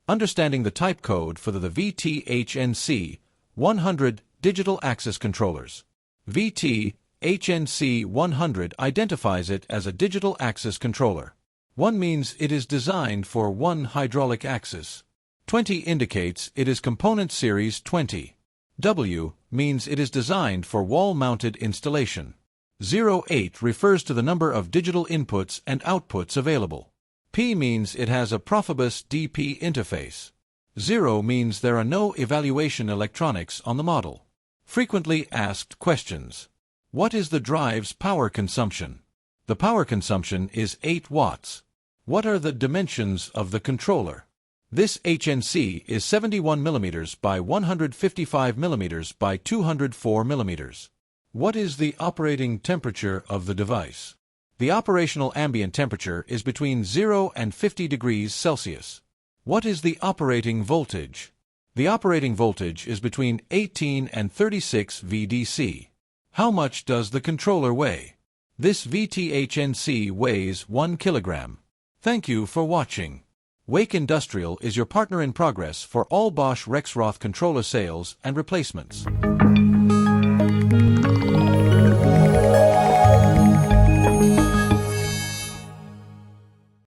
Understanding the type code for the VT-HNC100 digital access controllers. VT-HNC100 identifies it as a digital access controller. 1 means it is designed for one hydraulic axis. 20 indicates it is component series 20. W means it is designed for wall-mounted installation. 08 refers to the number of digital inputs and outputs available. P means it has a Profibus DP interface. 0 means there are no evaluation electronics on the model. Frequently asked questions. What is the drive's power consumption? The power consumption is 8 watts. What are the dimensions of the controller? This HNC is 71 mm by 155 mm by 204 mm. What is the operating temperature of the device? The operational ambient temperature is between 0 and 50 degrees Celsius. What is the operating voltage? The operating voltage is between 18 and 36 VDC. How much does the controller weigh? This VT-HNC weighs 1 kilogram. Thank you for watching. Wake Industrial is your partner in progress for all Bosch Rexroth controller sales and replacements.